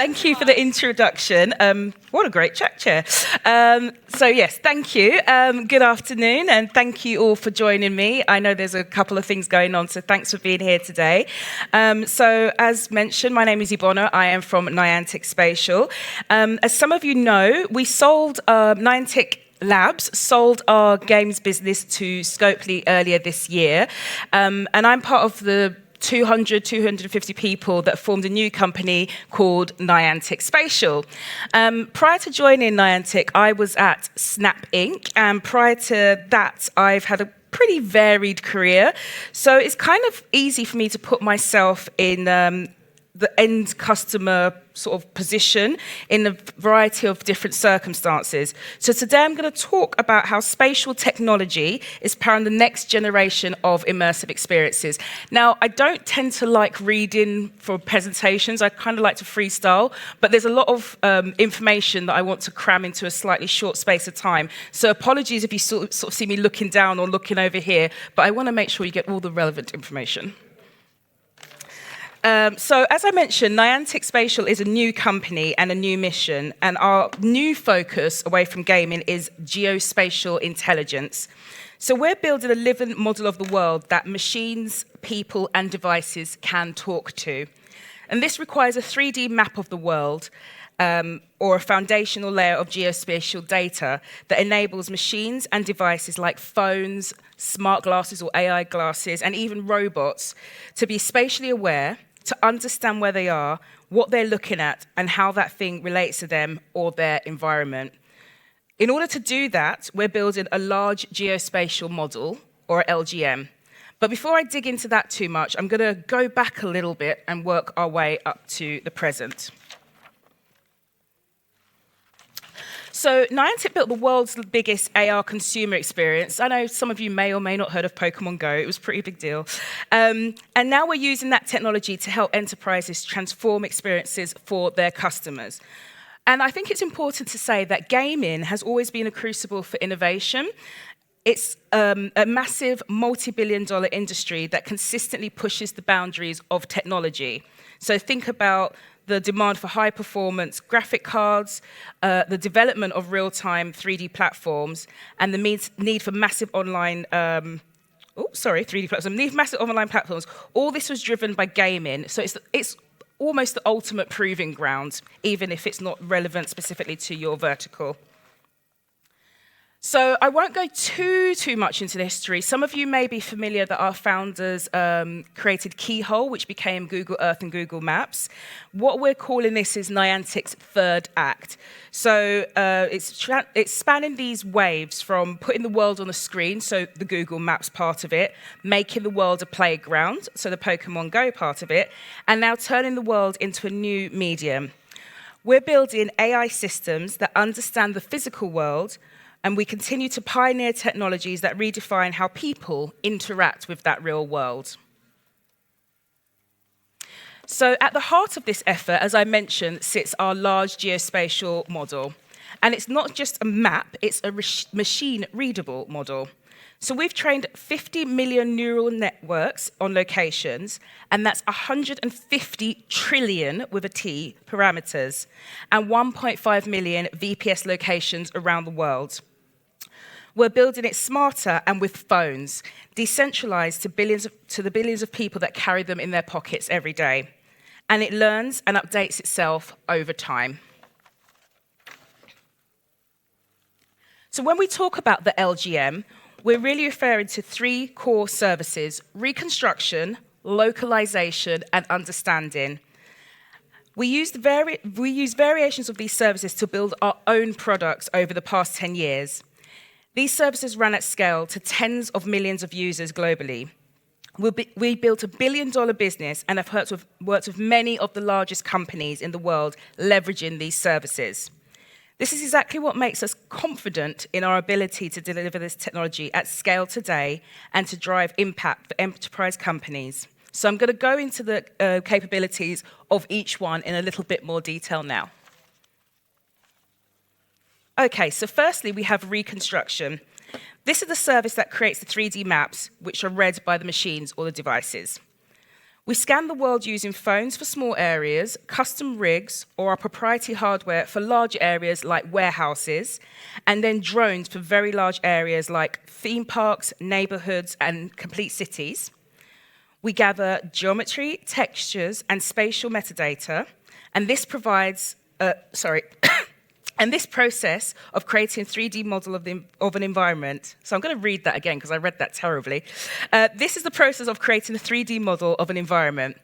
Thank you for the introduction. What a great chat chair. So yes, thank you. Good afternoon, and thank you all for joining me. I know there's a couple of things going on, so thanks for being here today. So as mentioned, my name is Ebona. I am from Niantic Spatial. As some of you know, we sold Niantic Labs sold our games business to Scopely earlier this year, and I'm part of the 250 people that formed a new company called Niantic Spatial. Prior to joining Niantic, I was at Snap Inc., and prior to that, I've had a pretty varied career. So it's kind of easy for me to put myself in the end customer sort of position in a variety of different circumstances. So today I'm going to talk about how spatial technology is powering the next generation of immersive experiences. Now, I don't tend to like reading for presentations. I kind of like to freestyle, but there's a lot of information that I want to cram into a slightly short space of time. So apologies if you sort of see me looking down or looking over here, but I want to make sure you get all the relevant information. So as I mentioned, Niantic Spatial is a new company and a new mission, and our new focus away from gaming is geospatial intelligence. So we're building a living model of the world that machines, people, and devices can talk to. And this requires a 3D map of the world, or a foundational layer of geospatial data that enables machines and devices like phones, smart glasses or AI glasses, and even robots to be spatially aware, to understand where they are, what they're looking at, and how that thing relates to them or their environment. In order to do that, we're building a large geospatial model, or LGM. But before I dig into that too much, I'm going to go back a little bit and work our way up to the present. So Niantic built the world's biggest AR consumer experience. I know some of you may or may not heard of Pokemon Go. It was a pretty big deal. And now we're using that technology to help enterprises transform experiences for their customers. And I think it's important to say that gaming has always been a crucible for innovation. It's a massive multi-billion-dollar industry that consistently pushes the boundaries of technology. So think about the demand for high-performance graphic cards, the development of real-time 3D platforms, and the need for massive online 3D platforms, massive online platforms. All this was driven by gaming, so it's almost the ultimate proving ground, even if it's not relevant specifically to your vertical. So I won't go too much into the history. Some of you may be familiar that our founders created Keyhole, which became Google Earth and Google Maps. What we're calling this is Niantic's third act. So it's spanning these waves from putting the world on the screen, so the Google Maps part of it, making the world a playground, so the Pokemon Go part of it, and now turning the world into a new medium. We're building AI systems that understand the physical world, and we continue to pioneer technologies that redefine how people interact with that real world. So at the heart of this effort, as I mentioned, sits our large geospatial model. And it's not just a map, it's a machine-readable model. So we've trained 50 million neural networks on locations, and that's 150 trillion, with a T, parameters, and 1.5 million VPS locations around the world. We're building it smarter and with phones, decentralized to the billions of people that carry them in their pockets every day. And it learns and updates itself over time. So when we talk about the LGM, we're really referring to three core services: reconstruction, localization, and understanding. We use variations of these services to build our own products over the past 10 years. These services run at scale to tens of millions of users globally. We built a billion-dollar business and have worked with many of the largest companies in the world leveraging these services. This is exactly what makes us confident in our ability to deliver this technology at scale today and to drive impact for enterprise companies. So I'm going to go into the capabilities of each one in a little bit more detail now. Okay, so firstly, we have reconstruction. This is the service that creates the 3D maps, which are read by the machines or the devices. We scan the world using phones for small areas, custom rigs, or our proprietary hardware for large areas like warehouses, and then drones for very large areas like theme parks, neighborhoods, and complete cities. We gather geometry, textures, and spatial metadata, and this provides, and this process of creating a 3D model of an environment. So I'm going to read that again because I read that terribly. This is the process of creating a 3D model of an environment.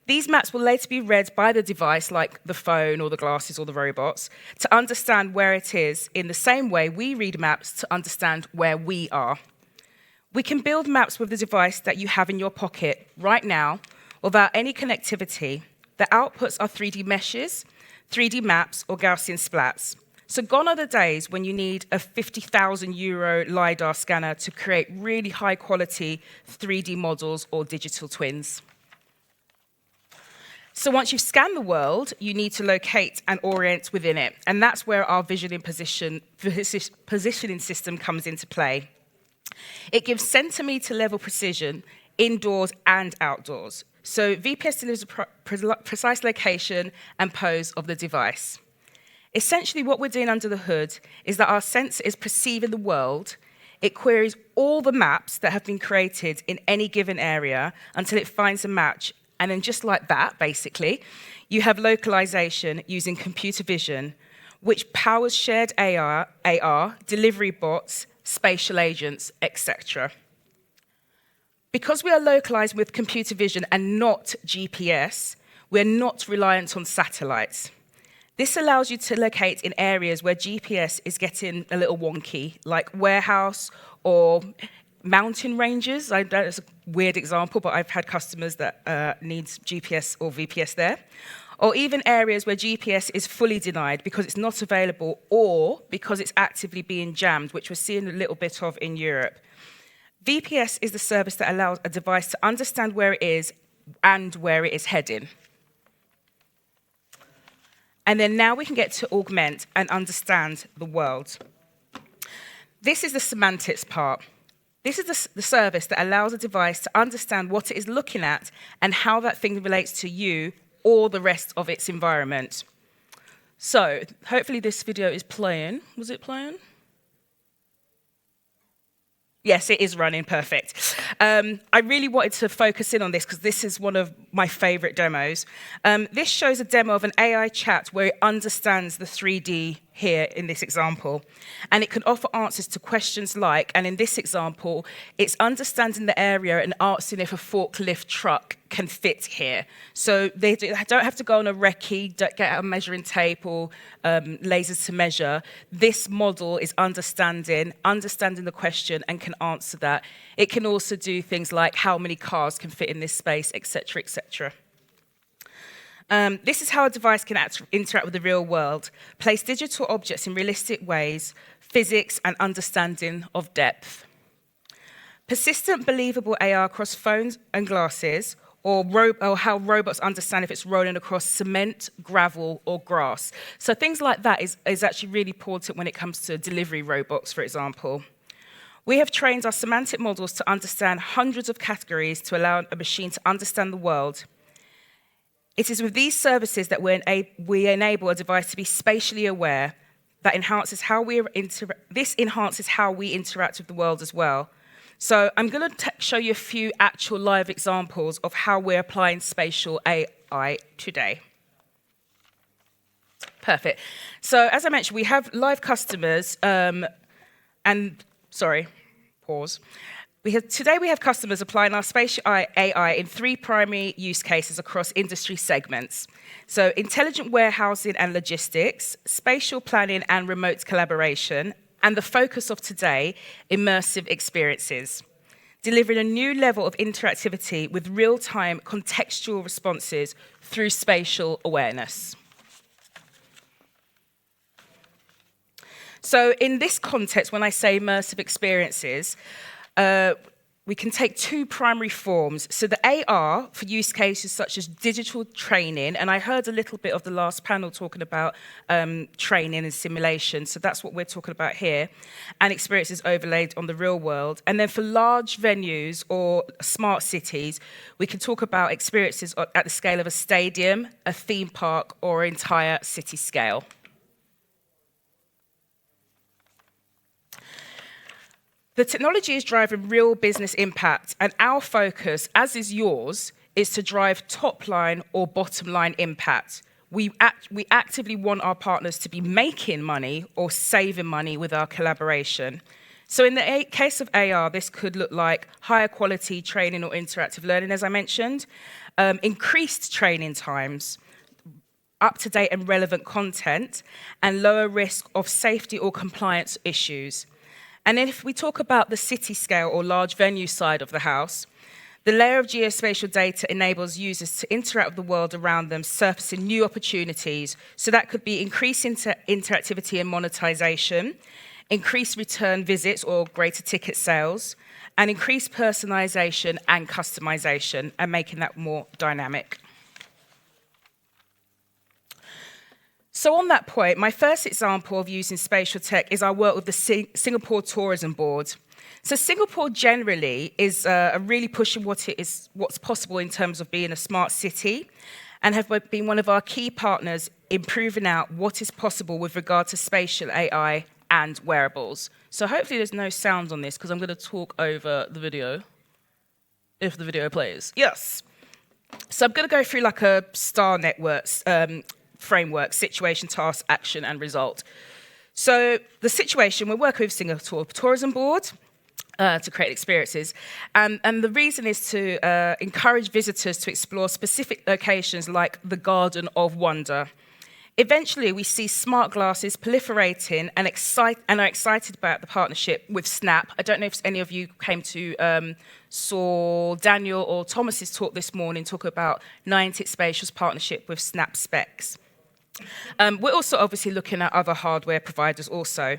These maps will later be read by the device, like the phone or the glasses or the robots, to understand where it is in the same way we read maps to understand where we are. We can build maps with the device that you have in your pocket right now without any connectivity. The outputs are 3D meshes, 3D maps, or Gaussian splats. So gone are the days when you need a €50,000 LiDAR scanner to create really high-quality 3D models or digital twins. So once you've scanned the world, you need to locate and orient within it, and that's where our vision and positioning system comes into play. It gives centimetre-level precision indoors and outdoors. So VPS delivers a precise location and pose of the device. Essentially, what we're doing under the hood is that our sensor is perceiving the world. It queries all the maps that have been created in any given area until it finds a match. And then just like that, basically, you have localization using computer vision, which powers shared AR, delivery bots, spatial agents, etc. Because we are localized with computer vision and not GPS, we're not reliant on satellites. This allows you to locate in areas where GPS is getting a little wonky, like warehouse or mountain ranges. I know it's a weird example, but I've had customers that need GPS or VPS there. Or even areas where GPS is fully denied because it's not available or because it's actively being jammed, which we're seeing a little bit of in Europe. VPS is the service that allows a device to understand where it is and where it is heading. And then now we can get to augment and understand the world. This is the semantics part. This is the service that allows a device to understand what it is looking at and how that thing relates to you or the rest of its environment. So, hopefully this video is playing. Was it playing? Yes, it is running, perfect. I really wanted to focus in on this because this is one of my favorite demos. This shows a demo of an AI chat where it understands the 3D here in this example. And it can offer answers to questions like, and in this example, it's understanding the area and asking if a forklift truck can fit here. So they don't have to go on a recce, don't get out a measuring tape or lasers to measure. This model is understanding the question and can answer that. It can also do things like how many cars can fit in this space, etc., etc. This is how a device can interact with the real world, place digital objects in realistic ways, physics and understanding of depth. Persistent, believable AR across phones and glasses, or how robots understand if it's rolling across cement, gravel, or grass. So things like that is actually really important when it comes to delivery robots, for example. We have trained our semantic models to understand hundreds of categories to allow a machine to understand the world. It is with these services that we enable a device to be spatially aware. This enhances how we interact with the world as well. So I'm going to show you a few actual live examples of how we're applying spatial AI today. Perfect. So as I mentioned, we have live customers, Today we have customers applying our spatial AI in 3 primary use cases across industry segments. So intelligent warehousing and logistics, spatial planning and remote collaboration, and the focus of today, immersive experiences, delivering a new level of interactivity with real-time contextual responses through spatial awareness. So in this context, when I say immersive experiences, we can take two primary forms. So the AR for use cases such as digital training, and I heard a little bit of the last panel talking about training and simulation, so that's what we're talking about here, and experiences overlaid on the real world. And then for large venues or smart cities, we can talk about experiences at the scale of a stadium, a theme park, or entire city scale. The technology is driving real business impact, and our focus, as is yours, is to drive top line or bottom line impact. We actively want our partners to be making money or saving money with our collaboration. So in the case of AR, this could look like higher quality training or interactive learning, as I mentioned, increased training times, up-to-date and relevant content, and lower risk of safety or compliance issues. And then if we talk about the city scale or large venue side of the house, the layer of geospatial data enables users to interact with the world around them, surfacing new opportunities. So that could be increased interactivity and monetization, increased return visits or greater ticket sales, and increased personalization and customization, and making that more dynamic. So on that point, my first example of using spatial tech is our work with the Singapore Tourism Board. So Singapore generally is really pushing what's possible in terms of being a smart city, and have been one of our key partners in proving out what is possible with regard to spatial AI and wearables. So hopefully there's no sound on this, because I'm going to talk over the video, if the video plays. Yes. So I'm going to go through like a STAR networks framework: situation, task, action, and result. So the situation, we're working with Singapore Tourism Board to create experiences. And the reason is to encourage visitors to explore specific locations like the Garden of Wonder. Eventually, we see smart glasses proliferating and are excited about the partnership with Snap. I don't know if any of you came to saw Daniel or Thomas's talk this morning talk about Niantic Spatial's partnership with Snap Specs. We're also obviously looking at other hardware providers also.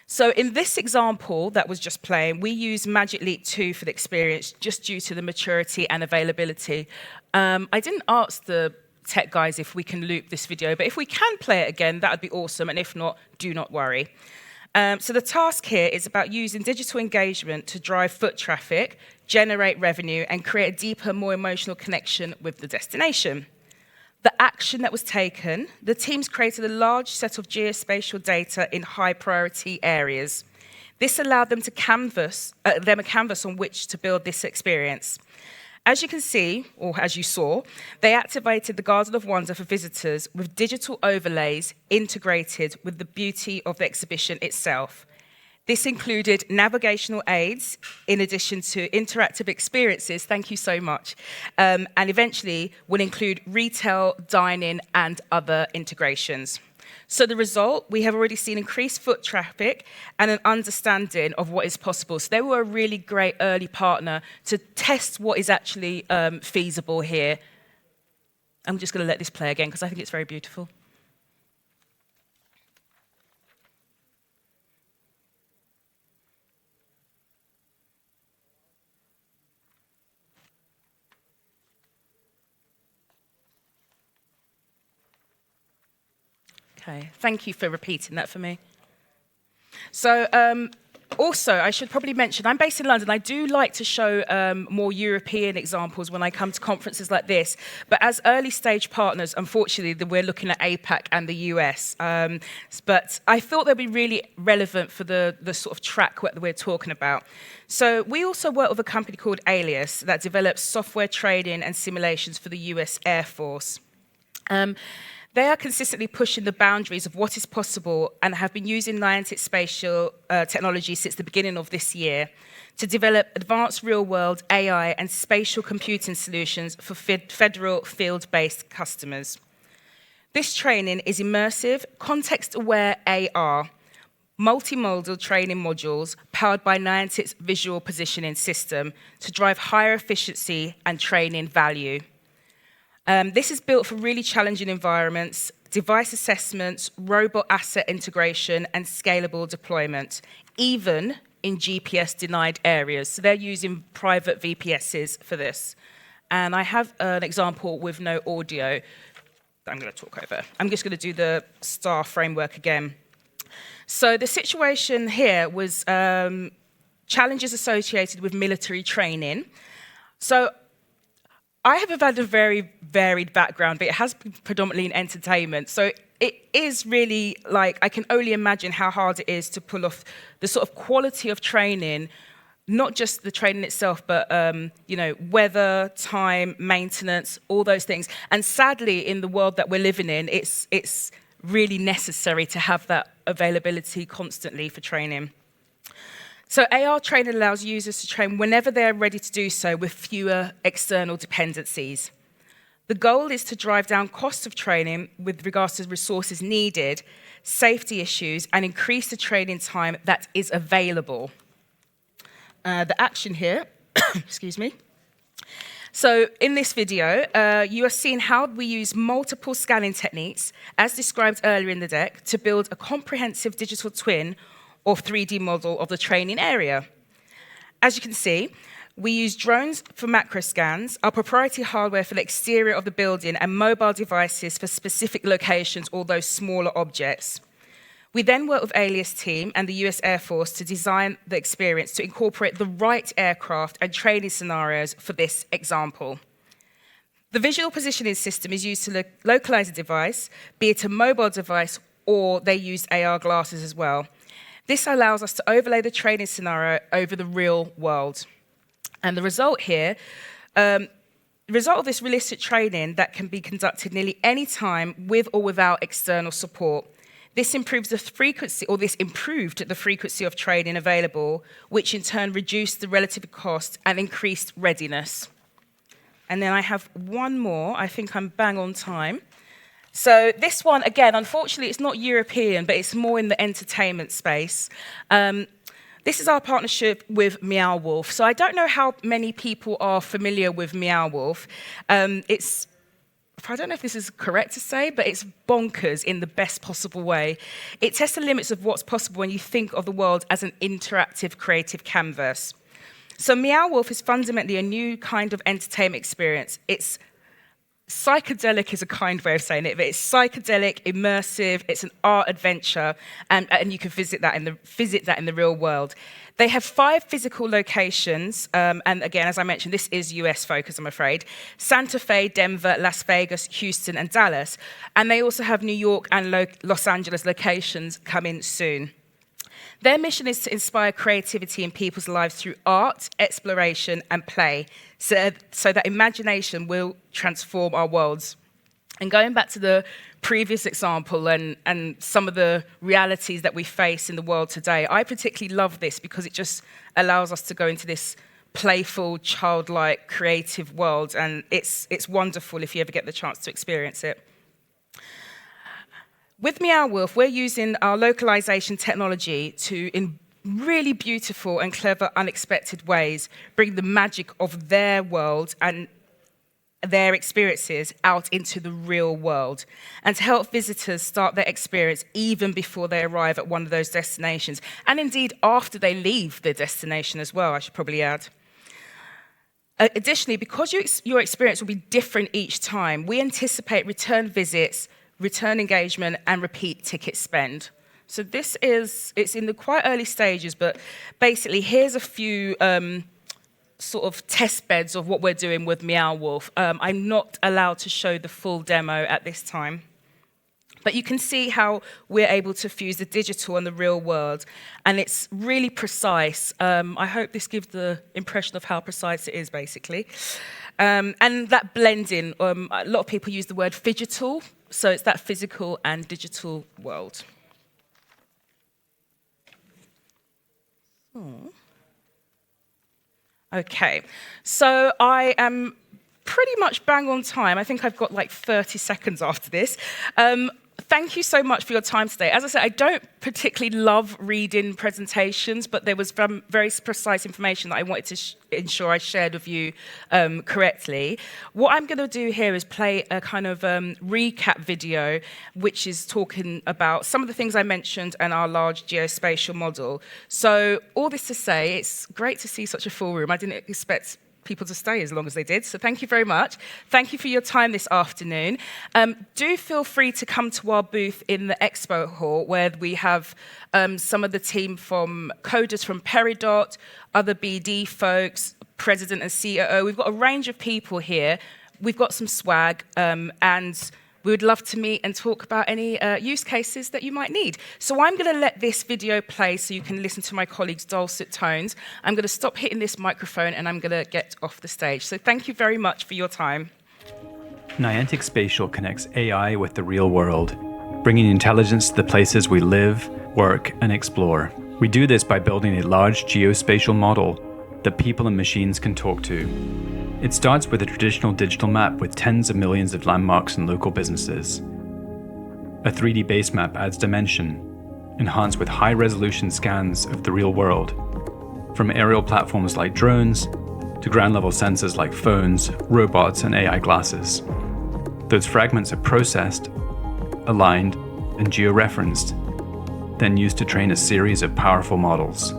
So in this example that was just playing, we use Magic Leap 2 for the experience just due to the maturity and availability. I didn't ask the tech guys if we can loop this video, but if we can play it again, that would be awesome, and if not, do not worry. So the task here is about using digital engagement to drive foot traffic, generate revenue, and create a deeper, more emotional connection with the destination. The action that was taken, the teams created a large set of geospatial data in high priority areas. This allowed them to a canvas on which to build this experience. As you can see, or as you saw, they activated the Garden of Wonder for visitors with digital overlays integrated with the beauty of the exhibition itself. This included navigational aids, in addition to interactive experiences, thank you so much, and eventually will include retail, dining, and other integrations. So the result, we have already seen increased foot traffic and an understanding of what is possible. So they were a really great early partner to test what is actually feasible here. I'm just going to let this play again because I think it's very beautiful. Okay, thank you for repeating that for me. So also, I should probably mention, I'm based in London. I do like to show more European examples when I come to conferences like this. But as early stage partners, unfortunately, we're looking at APAC and the US. But I thought they'd be really relevant for the sort of track that we're talking about. So we also work with a company called Alias that develops software training and simulations for the US Air Force. They are consistently pushing the boundaries of what is possible and have been using Niantic Spatial technology since the beginning of this year to develop advanced real-world AI and spatial computing solutions for federal field-based customers. This training is immersive, context-aware AR, multimodal training modules powered by Niantic's visual positioning system to drive higher efficiency and training value. This is built for really challenging environments, device assessments, robot asset integration, and scalable deployment, even in GPS-denied areas. So they're using private VPSs for this. And I have an example with no audio that I'm going to talk over. I'm just going to do the STAR framework again. So the situation here was challenges associated with military training. So I have had a very varied background, but it has been predominantly in entertainment. So it is really like, I can only imagine how hard it is to pull off the sort of quality of training, not just the training itself, but you know, weather, time, maintenance, all those things. And sadly, in the world that we're living in, it's really necessary to have that availability constantly for training. So AR training allows users to train whenever they're ready to do so with fewer external dependencies. The goal is to drive down costs of training with regards to resources needed, safety issues, and increase the training time that is available. The action here, excuse me. So in this video, you are seeing how we use multiple scanning techniques, as described earlier in the deck, to build a comprehensive digital twin or 3D model of the training area. As you can see, we use drones for macro scans, our proprietary hardware for the exterior of the building, and mobile devices for specific locations or those smaller objects. We then work with Alias team and the US Air Force to design the experience to incorporate the right aircraft and training scenarios for this example. The visual positioning system is used to localize a device, be it a mobile device or they used AR glasses as well. This allows us to overlay the training scenario over the real world. And the result here, the result of this realistic training that can be conducted nearly any time with or without external support. This improved the frequency of training available, which in turn reduced the relative cost and increased readiness. And then I have one more. I think I'm bang on time. So this one, again, unfortunately, it's not European, but it's more in the entertainment space. This is our partnership with Meow Wolf. So I don't know how many people are familiar with Meow Wolf. I don't know if this is correct to say, but it's bonkers in the best possible way. It tests the limits of what's possible when you think of the world as an interactive creative canvas. So Meow Wolf is fundamentally a new kind of entertainment experience. It's psychedelic is a kind way of saying it, but it's psychedelic, immersive, it's an art adventure, and you can visit that in the real world. They have 5 physical locations, and again, as I mentioned, this is US focus, I'm afraid. Santa Fe, Denver, Las Vegas, Houston, and Dallas. And they also have New York and Los Angeles locations coming soon. Their mission is to inspire creativity in people's lives through art, exploration, and play, so that imagination will transform our worlds. And going back to the previous example and some of the realities that we face in the world today, I particularly love this because it just allows us to go into this playful, childlike, creative world, and it's wonderful if you ever get the chance to experience it. With Meow Wolf, we're using our localization technology to, in really beautiful and clever, unexpected ways, bring the magic of their world and their experiences out into the real world, and to help visitors start their experience even before they arrive at one of those destinations, and indeed after they leave their destination as well, I should probably add. Additionally, because your experience will be different each time, we anticipate return visits, return engagement, and repeat ticket spend. So it's in the quite early stages, but basically here's a few sort of test beds of what we're doing with Meow Wolf. I'm not allowed to show the full demo at this time. But you can see how we're able to fuse the digital and the real world, and it's really precise. I hope this gives the impression of how precise it is, basically. And that blending, a lot of people use the word phygital, so it's that physical and digital world. Okay, so I am pretty much bang on time. I think I've got like 30 seconds after this. thank you so much for your time today. As I said, I don't particularly love reading presentations, but there was very precise information that I wanted to ensure I shared with you correctly. What I'm going to do here is play a kind of recap video, which is talking about some of the things I mentioned and our large geospatial model. So all this to say, it's great to see such a full room. I didn't expect people to stay as long as they did. So thank you very much. Thank you for your time this afternoon. Do feel free to come to our booth in the expo hall where we have some of the team from coders from Peridot, other BD folks, president and COO. We've got a range of people here. We've got some swag and we would love to meet and talk about any use cases that you might need. So I'm going to let this video play so you can listen to my colleagues' dulcet tones. I'm going to stop hitting this microphone and I'm going to get off the stage. So thank you very much for your time. Niantic Spatial connects AI with the real world, bringing intelligence to the places we live, work, and explore. We do this by building a large geospatial model that people and machines can talk to. It starts with a traditional digital map with tens of millions of landmarks and local businesses. A 3D base map adds dimension, enhanced with high-resolution scans of the real world, from aerial platforms like drones to ground-level sensors like phones, robots, and AI glasses. Those fragments are processed, aligned, and georeferenced, then used to train a series of powerful models.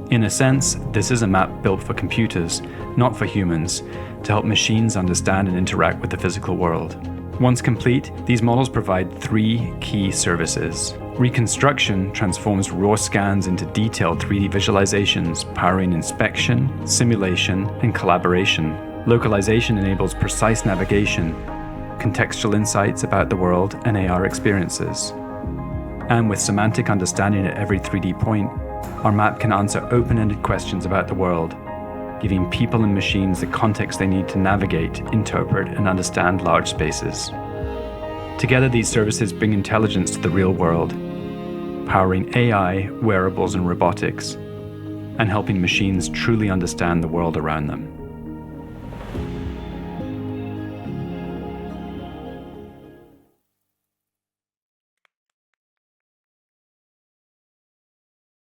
In a sense, this is a map built for computers, not for humans, to help machines understand and interact with the physical world. Once complete, these models provide three key services. Reconstruction transforms raw scans into detailed 3D visualizations, powering inspection, simulation, and collaboration. Localization enables precise navigation, contextual insights about the world, and AR experiences. And with semantic understanding at every 3D point, our map can answer open-ended questions about the world, giving people and machines the context they need to navigate, interpret, and understand large spaces. Together, these services bring intelligence to the real world, powering AI, wearables, and robotics, and helping machines truly understand the world around them.